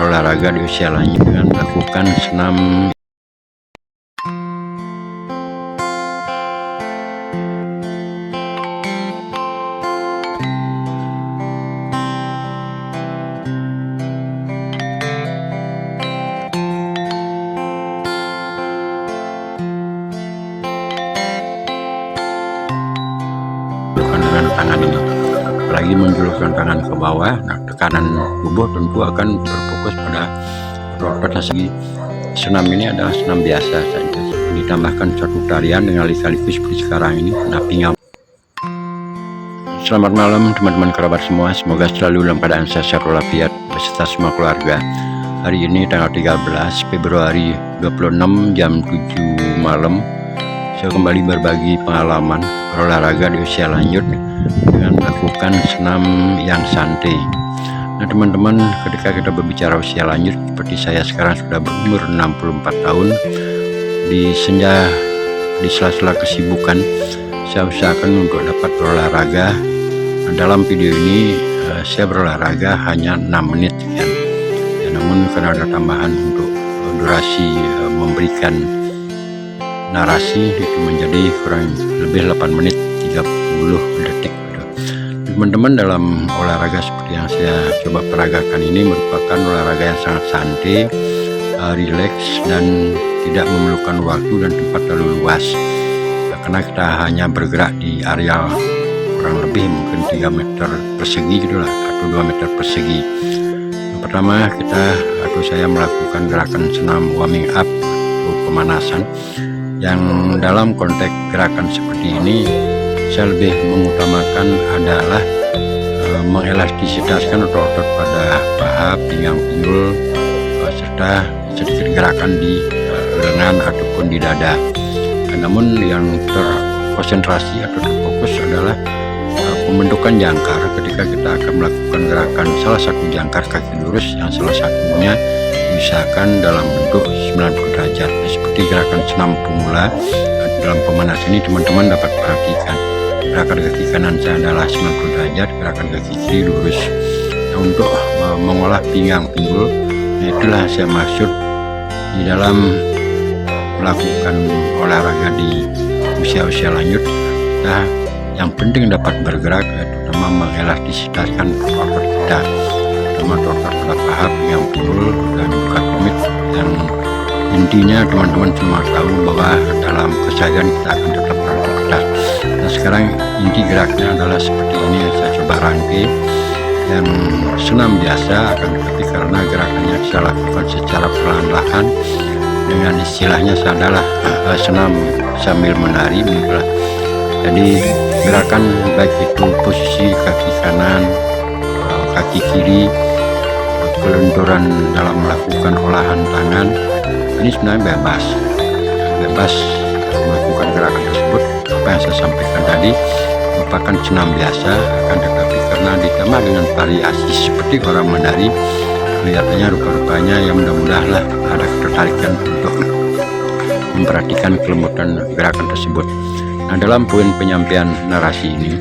berolahraga di usia lanjut dengan melakukan senam dengan tangan ini, apalagi menjulurkan tangan ke bawah. Nah, tekanan tubuh tentu akan berfokus pada otot segi. Senam ini adalah senam biasa saja, ditambahkan satu tarian dengan lika-liku seperti sekarang ini. Nah, pinggang. Selamat malam teman-teman kerabat semua, semoga selalu dalam keadaan sehat walafiat beserta semua keluarga. Hari ini tanggal 13 Februari 26 jam 7 malam, saya kembali berbagi pengalaman berolahraga di usia lanjut dengan melakukan senam yang santai. Nah teman-teman, ketika kita berbicara usia lanjut, seperti saya sekarang sudah berumur 64 tahun, di senja, di sela-sela kesibukan, saya usahakan untuk dapat berolahraga. Nah, dalam video ini saya berolahraga hanya 6 menit ya. Namun karena ada tambahan untuk durasi memberikan narasi, itu menjadi kurang lebih 8 menit 30 detik. Teman-teman, dalam olahraga seperti yang saya coba peragakan ini merupakan olahraga yang sangat santai, rileks, dan tidak memerlukan waktu dan tempat terlalu luas, karena kita hanya bergerak di area kurang lebih mungkin 3 meter persegi gitulah, atau 2 meter persegi. Yang pertama saya melakukan gerakan senam warming up atau pemanasan, yang dalam konteks gerakan seperti ini saya lebih mengutamakan adalah mengelastisitaskan otot-otot pada paha, pinggang, pinggul, serta sedikit gerakan di lengan ataupun di dada. Namun yang terkonsentrasi atau terfokus adalah pembentukan jangkar ketika kita akan melakukan gerakan salah satu jangkar kaki lurus, yang salah satunya misalkan dalam bentuk 90 derajat. Seperti gerakan senam pemula dalam pemanasan ini, teman-teman dapat perhatikan gerakan kaki kanan saya adalah 90 derajat, gerakan kaki kiri lurus. Nah, untuk mengolah pinggang, pinggul, nah itulah saya maksud di dalam melakukan olahraga di usia-usia lanjut. Nah, yang penting dapat bergerak, terutama mengelastisitaskan otot kita, terutama otot pada paha, pinggang, pinggul, dan juga tumit. Yang intinya teman-teman semua tahu bahwa dalam keseharian kita akan tetap beraktivitas. Nah, sekarang inti geraknya adalah seperti ini, saya coba rangkai yang senam biasa, akan tetapi karena gerakannya saya lakukan secara perlahan-lahan, dengan istilahnya saya adalah senam sambil menari begitulah. Jadi gerakan baik itu posisi kaki kanan, kaki kiri, kelenturan dalam melakukan olahan tangan, ini sebenarnya bebas melakukan gerakan tersebut. Apa yang saya sampaikan tadi merupakan senam biasa, akan tetapi karena ditambah dengan variasi seperti orang menari, kelihatannya rupa-rupanya yang mudah-mudahan ada ketertarikan untuk memperhatikan kelembutan gerakan tersebut. Nah, dalam poin penyampaian narasi ini,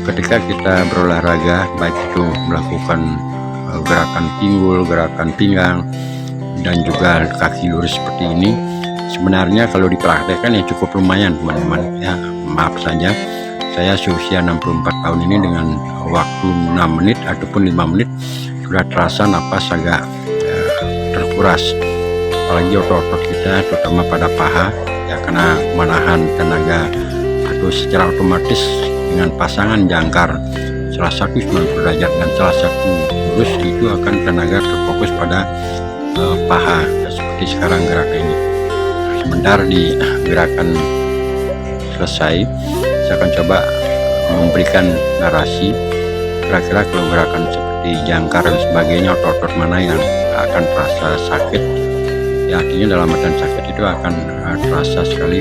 ketika kita berolahraga, baik itu melakukan gerakan pinggul, gerakan pinggang, dan juga kaki lurus seperti ini, sebenarnya kalau dipraktekkan ya cukup lumayan teman-teman ya. Maaf saja, saya seusia 64 tahun ini dengan waktu 6 menit ataupun 5 menit sudah terasa napas agak terkuras, apalagi otot-otot kita terutama pada paha ya, karena menahan tenaga atau secara otomatis dengan pasangan jangkar salah satu 90 derajat dan salah satu lurus, itu akan tenaga terfokus pada paha ya, seperti sekarang gerakan ini. Sebentar di gerakan selesai, saya akan coba memberikan narasi kira-kira kalau gerakan seperti jangkar dan sebagainya, otot-otot mana yang akan terasa sakit ya, artinya dalam artian sakit itu akan terasa sekali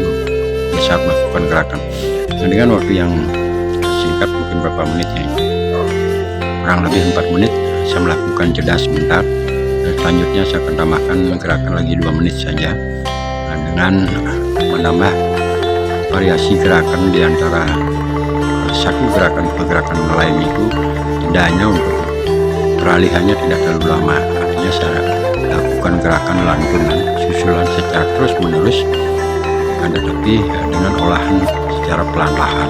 di saat melakukan gerakan. Nah, dengan waktu yang singkat, mungkin berapa menit ya, kurang lebih 4 menit, saya melakukan jeda sebentar, dan selanjutnya saya akan tambahkan gerakan lagi 2 menit saja. Nah, dengan menambah variasi gerakan di antara satu gerakan ke gerakan lain, itu tidak hanya untuk peralihannya tidak terlalu lama, artinya saya melakukan gerakan lantunan susulan secara terus menerus, tetapi dengan olahan secara perlahan.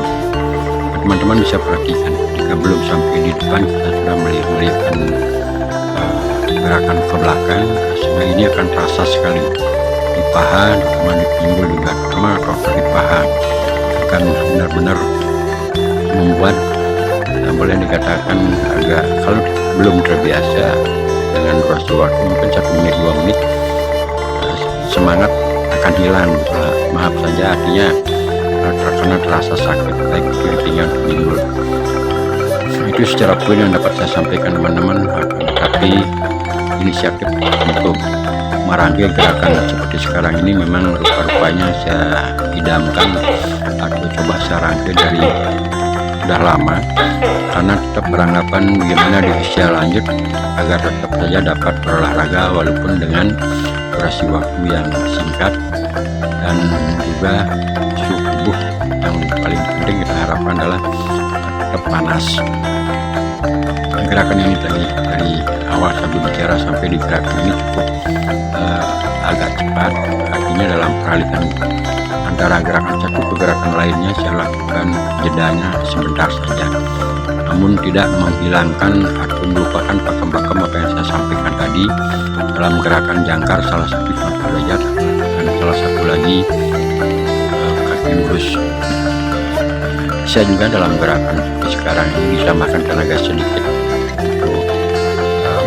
Teman-teman bisa perhatikan, jika belum sampai di depan kita sudah melihatkan gerakan ke belakang, sehingga ini akan terasa sekali di paha, terutama di pinggul juga, terutama kalau di paha akan benar-benar membuat boleh dikatakan agak, kalau belum terbiasa dengan durasi waktu mungkin 1 menit 2 menit, semangat akan hilang. Maaf saja, artinya karena terasa sakit baik itu di pinggang pinggul. Itu secara poin yang dapat saya sampaikan teman-teman. Tapi inisiatif untuk merangkai gerakan seperti sekarang ini memang rupa-rupanya saya idamkan atau coba saya rangkai dari sudah lama, karena tetap beranggapan bagaimana di usia lanjut agar tetap saja dapat berolahraga walaupun dengan durasi waktu yang singkat, dan juga suhu tubuh yang paling penting kita harapkan adalah tetap panas. Gerakan ini tadi dari awal saya bicara sampai di gerakan ini cukup agak cepat, artinya dalam peralihan antara gerakan satu ke gerakan lainnya saya lakukan jedanya sebentar saja, namun tidak menghilangkan atau melupakan pakem-pakem apa yang saya sampaikan tadi dalam gerakan jangkar, salah satu derajat, dan salah satu lagi kaki lurus. Bisa juga dalam gerakan seperti sekarang ini ditambahkan tenaga sedikit untuk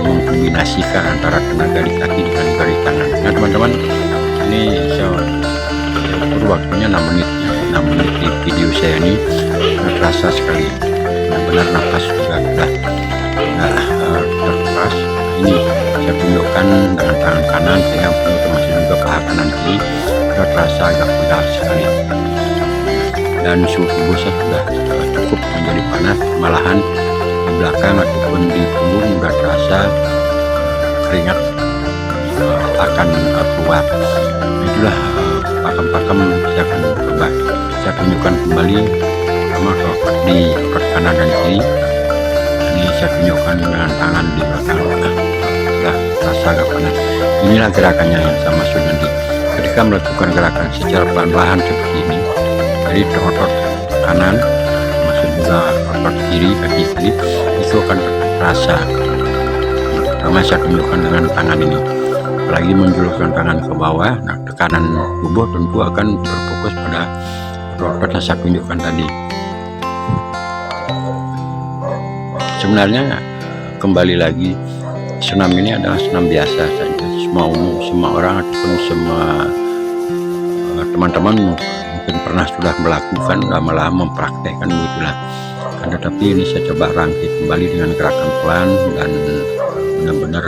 mengkombinasikan antara tenaga di kaki dengan tenaga di tangan. Nah teman-teman, ini saya atur waktunya 6 menit. 6 menit di video saya ini terasa sekali, benar-benar nafas juga sudah terkeras. Ini saya tunjukkan dengan tangan kanan sehingga termasuk juga paha kanan kiri terasa agak pegal sekali, dan suhu tubuh saya sudah cukup menjadi panas, malahan di belakang ataupun di punggung sudah terasa keringat akan keluar. Itulah pakem-pakem saya akan coba saya tunjukkan kembali, sama di otot kanan dan kiri. Ini saya tunjukkan dengan tangan di belakang, sudah terasa agak panas. Inilah gerakannya yang saya maksud nanti ketika melakukan gerakan secara pelan-pelan seperti ini, dari otot kanan maksud juga otot kiri, kaki kiri itu akan terasa. Pertama saya tunjukkan dengan tangan ini, apalagi menjulurkan tangan ke bawah, nah tekanan tubuh tentu akan berfokus pada otot yang saya tunjukkan tadi. Sebenarnya kembali lagi, senam ini adalah senam biasa saja, semua orang ataupun semua teman-teman mungkin pernah sudah melakukan, lama-lama mempraktekkan begitulah. Tetapi ini saya coba rangkai kembali dengan gerakan pelan dan benar-benar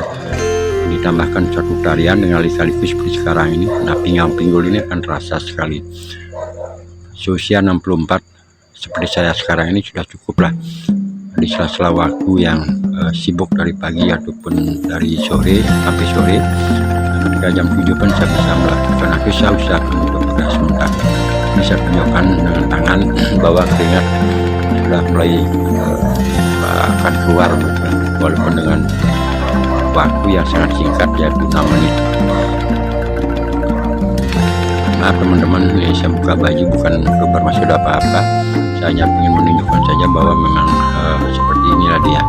ditambahkan satu tarian dengan lika-liku seperti sekarang ini. Nah pinggang pinggul ini akan terasa sekali. Seusia 64 seperti saya sekarang ini sudah cukup lah, di sela-sela waktu yang sibuk dari pagi ataupun dari sore sampai sore, ketika jam 7 pun saya bisa melakukan. Aku saya usahakan untuk bergerak sebentar. Ini saya tunjukkan dengan tangan bahwa keringat sudah mulai akan keluar, walaupun dengan waktu yang sangat singkat, yaitu 6 menit. Maaf teman-teman, ini saya buka baju bukan untuk bermaksud apa-apa, saya hanya ingin menunjukkan saja bahwa memang seperti inilah dia.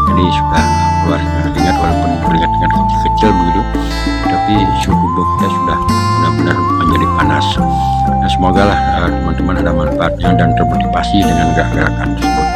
Jadi sudah keluar keringat, walaupun keringat kecil begitu, tapi suhu tubuh kita sudah benar-benar menjadi panas. Nah semoga lah teman-teman ada manfaatnya dan termotivasi dengan gerak-gerakan tersebut.